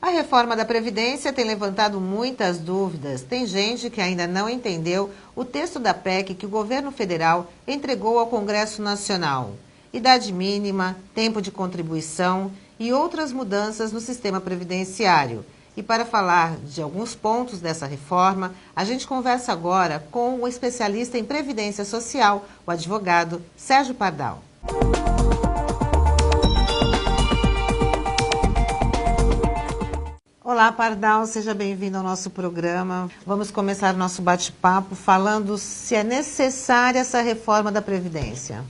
A reforma da Previdência tem levantado muitas dúvidas. Tem gente que ainda não entendeu o texto da PEC que o governo federal entregou ao Congresso Nacional. Idade mínima, tempo de contribuição e outras mudanças no sistema previdenciário. E para falar de alguns pontos dessa reforma, a gente conversa agora com o especialista em Previdência Social, o advogado Sérgio Pardal. Olá, Pardal, seja bem-vindo ao nosso programa. Vamos começar nosso bate-papo falando se é necessária essa reforma da Previdência.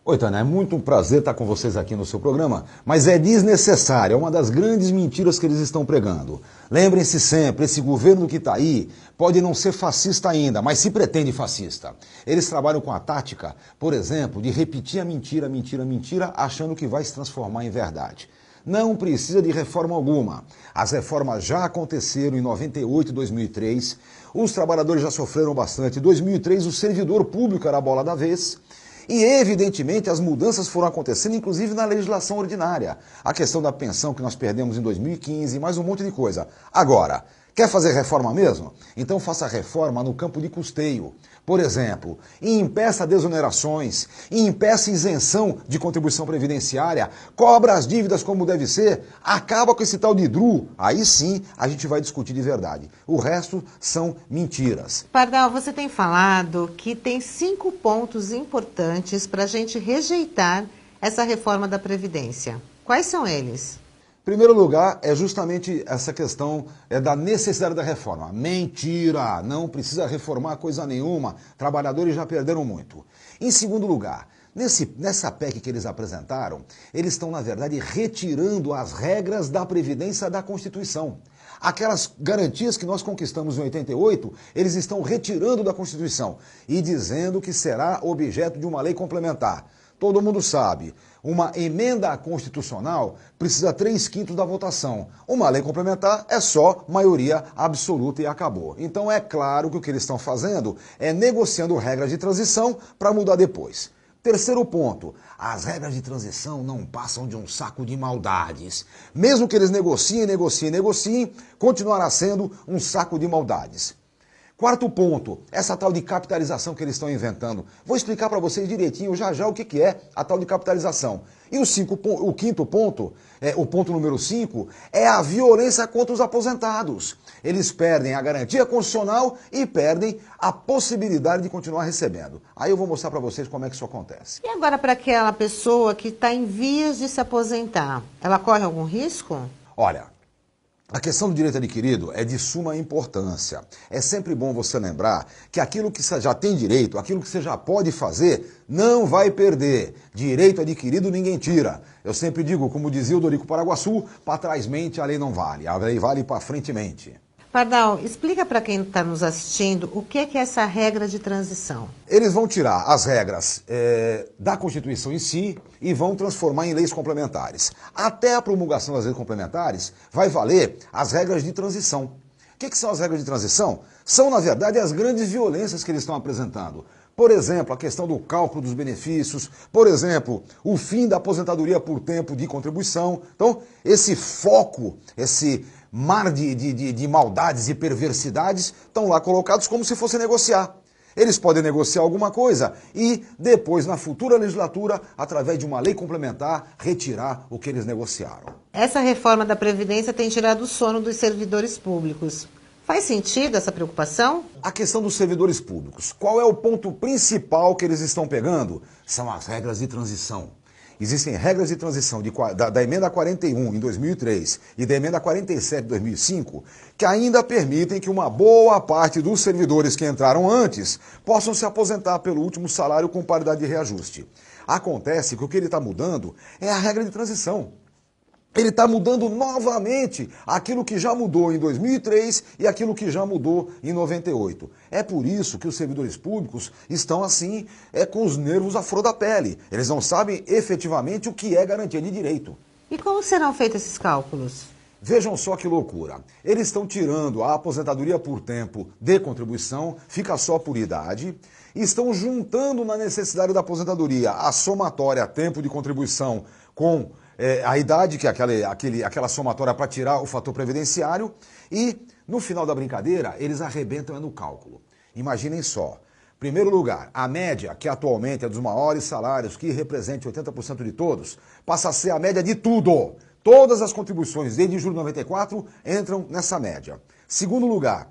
Oi, Tânia, é muito um prazer estar com vocês aqui no seu programa, mas é desnecessária, é uma das grandes mentiras que eles estão pregando. Lembrem-se sempre, esse governo que está aí pode não ser fascista ainda, mas se pretende fascista. Eles trabalham com a tática, por exemplo, de repetir a mentira, achando que vai se transformar em verdade. Não precisa de reforma alguma. As reformas já aconteceram em 98 e 2003. Os trabalhadores já sofreram bastante. Em 2003, o servidor público era a bola da vez. E, evidentemente, as mudanças foram acontecendo, inclusive na legislação ordinária. A questão da pensão que nós perdemos em 2015, mais um monte de coisa. Agora, quer fazer reforma mesmo? Então faça reforma no campo de custeio. Por exemplo, impeça desonerações, impeça isenção de contribuição previdenciária, cobra as dívidas como deve ser, acaba com esse tal de DRU. Aí sim a gente vai discutir de verdade. O resto são mentiras. Pardal, você tem falado que tem 5 pontos importantes para a gente rejeitar essa reforma da Previdência. Quais são eles? Em primeiro lugar, é justamente essa questão da necessidade da reforma. Mentira! Não precisa reformar coisa nenhuma. Trabalhadores já perderam muito. Em segundo lugar, nessa PEC que eles apresentaram, eles estão, na verdade, retirando as regras da Previdência da Constituição. Aquelas garantias que nós conquistamos em 88, eles estão retirando da Constituição e dizendo que será objeto de uma lei complementar. Todo mundo sabe, uma emenda constitucional precisa 3/5 da votação. Uma lei complementar é só maioria absoluta e acabou. Então é claro que o que eles estão fazendo é negociando regras de transição para mudar depois. Terceiro ponto, as regras de transição não passam de um saco de maldades. Mesmo que eles negociem, continuará sendo um saco de maldades. Quarto ponto, essa tal de capitalização que eles estão inventando. Vou explicar para vocês direitinho já o que é a tal de capitalização. E o quinto ponto, o ponto número 5, é a violência contra os aposentados. Eles perdem a garantia constitucional e perdem a possibilidade de continuar recebendo. Aí eu vou mostrar para vocês como é que isso acontece. E agora para aquela pessoa que está em vias de se aposentar, ela corre algum risco? Olha, a questão do direito adquirido é de suma importância. É sempre bom você lembrar que aquilo que você já tem direito, aquilo que você já pode fazer, não vai perder. Direito adquirido ninguém tira. Eu sempre digo, como dizia o Dorico Paraguaçu, para trás mente a lei não vale, a lei vale para frente mente. Pardal, explica para quem está nos assistindo o que é essa regra de transição. Eles vão tirar as regras da Constituição em si e vão transformar em leis complementares. Até a promulgação das leis complementares vai valer as regras de transição. O que são as regras de transição? São, na verdade, as grandes violências que eles estão apresentando. Por exemplo, a questão do cálculo dos benefícios, por exemplo, o fim da aposentadoria por tempo de contribuição. Então, esse foco, esse mar de maldades e perversidades estão lá colocados como se fosse negociar. Eles podem negociar alguma coisa e depois, na futura legislatura, através de uma lei complementar, retirar o que eles negociaram. Essa reforma da Previdência tem tirado o sono dos servidores públicos. Faz sentido essa preocupação? A questão dos servidores públicos. Qual é o ponto principal que eles estão pegando? São as regras de transição. Existem regras de transição da emenda 41 em 2003 e da emenda 47 em 2005 que ainda permitem que uma boa parte dos servidores que entraram antes possam se aposentar pelo último salário com paridade de reajuste. Acontece que o que ele está mudando é a regra de transição. Ele está mudando novamente aquilo que já mudou em 2003 e aquilo que já mudou em 98. É por isso que os servidores públicos estão assim, com os nervos à flor da pele. Eles não sabem efetivamente o que é garantia de direito. E como serão feitos esses cálculos? Vejam só que loucura. Eles estão tirando a aposentadoria por tempo de contribuição, fica só por idade, e estão juntando na necessidade da aposentadoria a somatória tempo de contribuição com a idade, que é aquela somatória para tirar o fator previdenciário, e no final da brincadeira eles arrebentam no cálculo. Imaginem só. Primeiro lugar, a média, que atualmente é dos maiores salários, que representa 80% de todos, passa a ser a média de tudo. Todas as contribuições desde julho de 94 entram nessa média. Segundo lugar,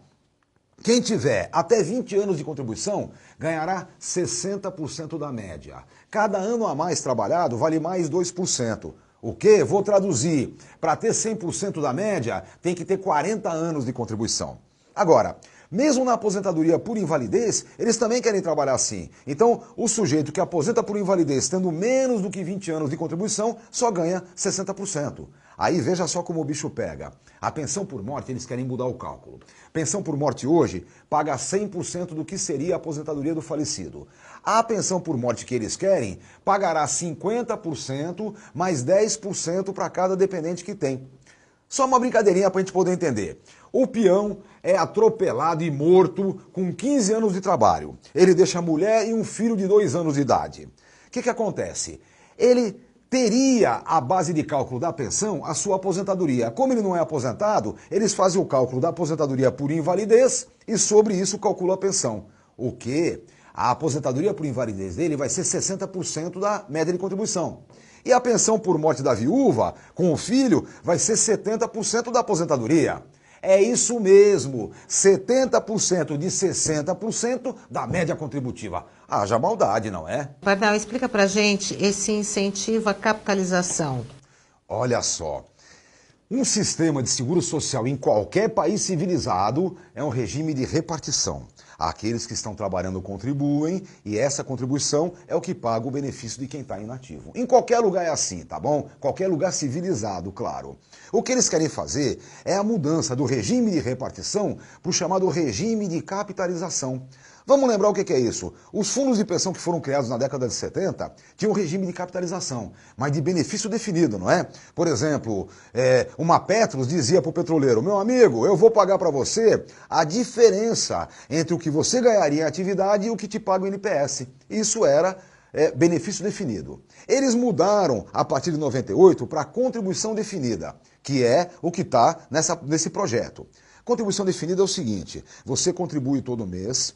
quem tiver até 20 anos de contribuição ganhará 60% da média. Cada ano a mais trabalhado vale mais 2%. O quê? Vou traduzir. Para ter 100% da média, tem que ter 40 anos de contribuição. Agora, mesmo na aposentadoria por invalidez, eles também querem trabalhar assim. Então, o sujeito que aposenta por invalidez tendo menos do que 20 anos de contribuição só ganha 60%. Aí veja só como o bicho pega. A pensão por morte, eles querem mudar o cálculo. Pensão por morte hoje paga 100% do que seria a aposentadoria do falecido. A pensão por morte que eles querem pagará 50% mais 10% para cada dependente que tem. Só uma brincadeirinha para a gente poder entender. O peão é atropelado e morto com 15 anos de trabalho. Ele deixa a mulher e um filho de 2 anos de idade. O que acontece? Ele teria a base de cálculo da pensão a sua aposentadoria. Como ele não é aposentado, eles fazem o cálculo da aposentadoria por invalidez e sobre isso calculam a pensão. O quê? A aposentadoria por invalidez dele vai ser 60% da média de contribuição. E a pensão por morte da viúva, com o filho, vai ser 70% da aposentadoria. É isso mesmo, 70% de 60% da média contributiva. Haja maldade, não é? Pardal, explica pra gente esse incentivo à capitalização. Olha só, um sistema de seguro social em qualquer país civilizado é um regime de repartição. Aqueles que estão trabalhando contribuem e essa contribuição é o que paga o benefício de quem está inativo. Em qualquer lugar é assim, tá bom? Qualquer lugar civilizado, claro. O que eles querem fazer é a mudança do regime de repartição para o chamado regime de capitalização. Vamos lembrar o que é isso? Os fundos de pensão que foram criados na década de 70 tinham um regime de capitalização, mas de benefício definido, não é? Por exemplo, uma Petros dizia para o petroleiro: meu amigo, eu vou pagar para você a diferença entre o que você ganharia em atividade e o que te paga o INPS. Isso era benefício definido. Eles mudaram, a partir de 98, para contribuição definida, que é o que está nesse projeto. Contribuição definida é o seguinte: você contribui todo mês,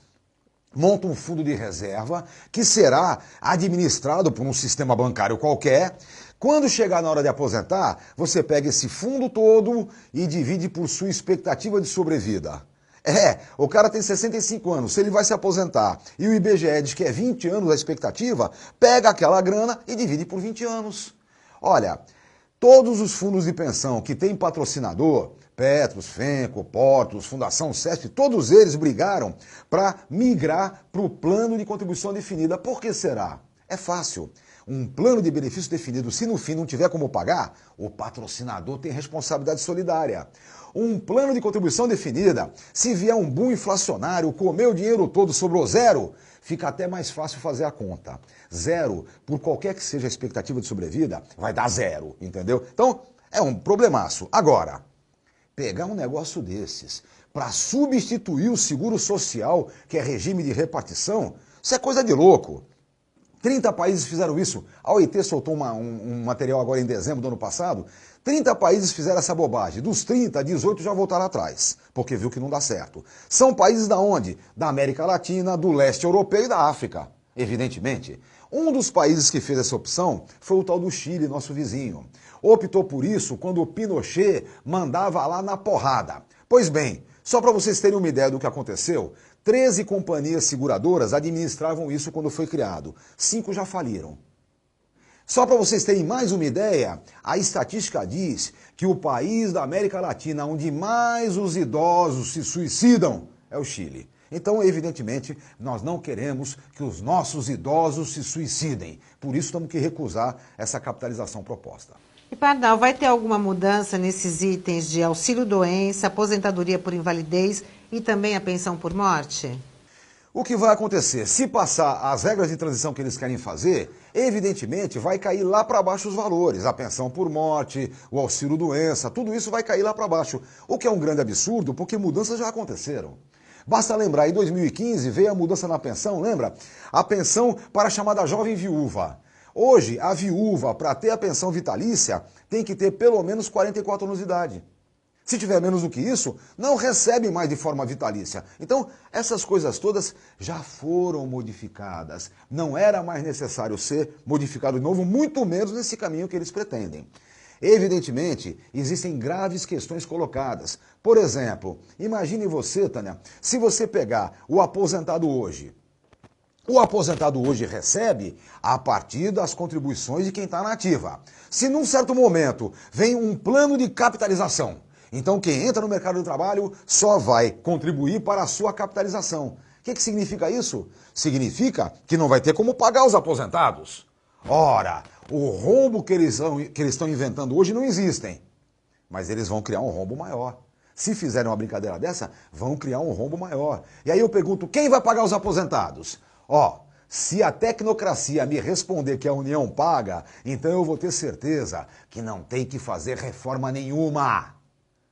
monta um fundo de reserva que será administrado por um sistema bancário qualquer. Quando chegar na hora de aposentar, você pega esse fundo todo e divide por sua expectativa de sobrevida. O cara tem 65 anos, se ele vai se aposentar e o IBGE diz que é 20 anos a expectativa, pega aquela grana e divide por 20 anos. Olha, todos os fundos de pensão que têm patrocinador, Petros, Fenco, Portos, Fundação CESP, todos eles brigaram para migrar para o plano de contribuição definida. Por que será? É fácil. Um plano de benefício definido, se no fim não tiver como pagar, o patrocinador tem responsabilidade solidária. Um plano de contribuição definida, se vier um boom inflacionário, comer o dinheiro todo, sobrou zero, fica até mais fácil fazer a conta. Zero, por qualquer que seja a expectativa de sobrevida, vai dar zero, entendeu? Então, é um problemaço. Agora, pegar um negócio desses para substituir o seguro social, que é regime de repartição, isso é coisa de louco. 30 países fizeram isso. A OIT soltou um material agora em dezembro do ano passado. 30 países fizeram essa bobagem. Dos 30, 18 já voltaram atrás, porque viu que não dá certo. São países da onde? Da América Latina, do leste europeu e da África, evidentemente. Um dos países que fez essa opção foi o tal do Chile, nosso vizinho. Optou por isso quando o Pinochet mandava lá na porrada. Pois bem, só para vocês terem uma ideia do que aconteceu, 13 companhias seguradoras administravam isso quando foi criado. 5 já faliram. Só para vocês terem mais uma ideia, a estatística diz que o país da América Latina onde mais os idosos se suicidam é o Chile. Então, evidentemente, nós não queremos que os nossos idosos se suicidem. Por isso, temos que recusar essa capitalização proposta. E, Pardal, vai ter alguma mudança nesses itens de auxílio-doença, aposentadoria por invalidez e também a pensão por morte? O que vai acontecer? Se passar as regras de transição que eles querem fazer, evidentemente vai cair lá para baixo os valores. A pensão por morte, o auxílio-doença, tudo isso vai cair lá para baixo. O que é um grande absurdo, porque mudanças já aconteceram. Basta lembrar, em 2015 veio a mudança na pensão, lembra? A pensão para a chamada jovem viúva. Hoje, a viúva, para ter a pensão vitalícia, tem que ter pelo menos 44 anos de idade. Se tiver menos do que isso, não recebe mais de forma vitalícia. Então, essas coisas todas já foram modificadas. Não era mais necessário ser modificado de novo, muito menos nesse caminho que eles pretendem. Evidentemente, existem graves questões colocadas. Por exemplo, imagine você, Tânia, se você pegar o aposentado hoje. O aposentado hoje recebe a partir das contribuições de quem está na ativa. Se num certo momento vem um plano de capitalização, então quem entra no mercado de trabalho só vai contribuir para a sua capitalização. O que significa isso? Significa que não vai ter como pagar os aposentados. Ora, o rombo que eles estão inventando hoje não existem, mas eles vão criar um rombo maior. Se fizerem uma brincadeira dessa, vão criar um rombo maior. E aí eu pergunto, quem vai pagar os aposentados? Se a tecnocracia me responder que a União paga, então eu vou ter certeza que não tem que fazer reforma nenhuma.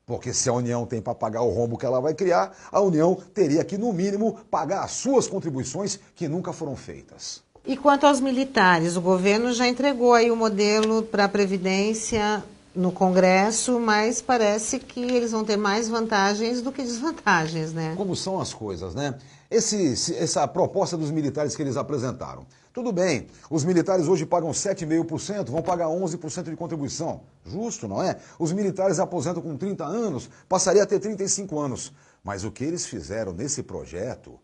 Porque se a União tem para pagar o rombo que ela vai criar, a União teria que, no mínimo, pagar as suas contribuições que nunca foram feitas. E quanto aos militares, o governo já entregou aí o modelo para a Previdência no Congresso, mas parece que eles vão ter mais vantagens do que desvantagens, né? Como são as coisas, né? Essa proposta dos militares que eles apresentaram. Tudo bem, os militares hoje pagam 7,5%, vão pagar 11% de contribuição. Justo, não é? Os militares aposentam com 30 anos, passaria a ter 35 anos. Mas o que eles fizeram nesse projeto...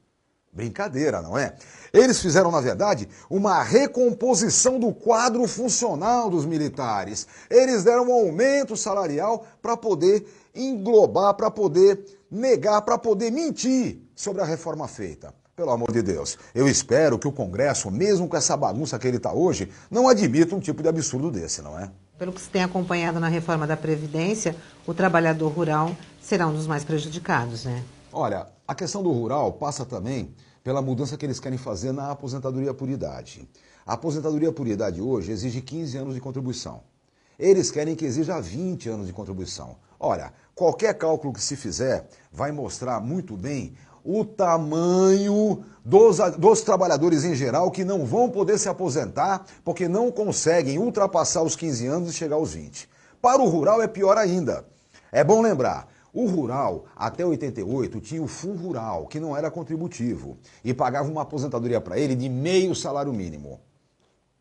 Brincadeira, não é? Eles fizeram, na verdade, uma recomposição do quadro funcional dos militares. Eles deram um aumento salarial para poder englobar, para poder negar, para poder mentir sobre a reforma feita. Pelo amor de Deus, eu espero que o Congresso, mesmo com essa bagunça que ele está hoje, não admita um tipo de absurdo desse, não é? Pelo que se tem acompanhado na reforma da Previdência, o trabalhador rural será um dos mais prejudicados, né? Olha, a questão do rural passa também pela mudança que eles querem fazer na aposentadoria por idade. A aposentadoria por idade hoje exige 15 anos de contribuição. Eles querem que exija 20 anos de contribuição. Olha, qualquer cálculo que se fizer vai mostrar muito bem o tamanho dos trabalhadores em geral que não vão poder se aposentar porque não conseguem ultrapassar os 15 anos e chegar aos 20. Para o rural é pior ainda. É bom lembrar, o rural, até 88, tinha o Fundo Rural, que não era contributivo, e pagava uma aposentadoria para ele de meio salário mínimo.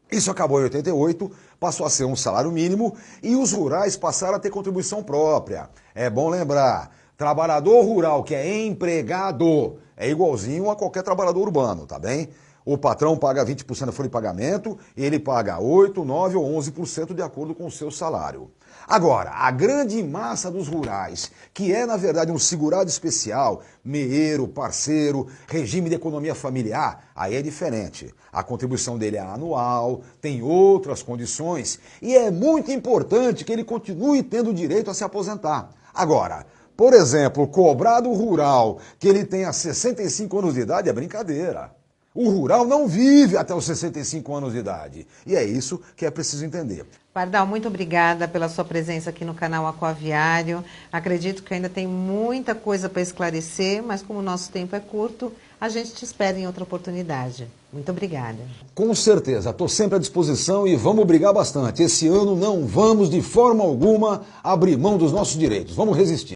Isso acabou em 88, passou a ser um salário mínimo e os rurais passaram a ter contribuição própria. É bom lembrar, trabalhador rural que é empregado é igualzinho a qualquer trabalhador urbano, tá bem? O patrão paga 20% da folha de pagamento e ele paga 8%, 9% ou 11% de acordo com o seu salário. Agora, a grande massa dos rurais, que é na verdade um segurado especial, meeiro, parceiro, regime de economia familiar, aí é diferente. A contribuição dele é anual, tem outras condições e é muito importante que ele continue tendo direito a se aposentar. Agora, por exemplo, cobrar do rural que ele tenha 65 anos de idade é brincadeira. O rural não vive até os 65 anos de idade. E é isso que é preciso entender. Pardal, muito obrigada pela sua presença aqui no canal Aquaviário. Acredito que ainda tem muita coisa para esclarecer, mas como o nosso tempo é curto, a gente te espera em outra oportunidade. Muito obrigada. Com certeza, estou sempre à disposição e vamos brigar bastante. Esse ano não vamos de forma alguma abrir mão dos nossos direitos. Vamos resistir.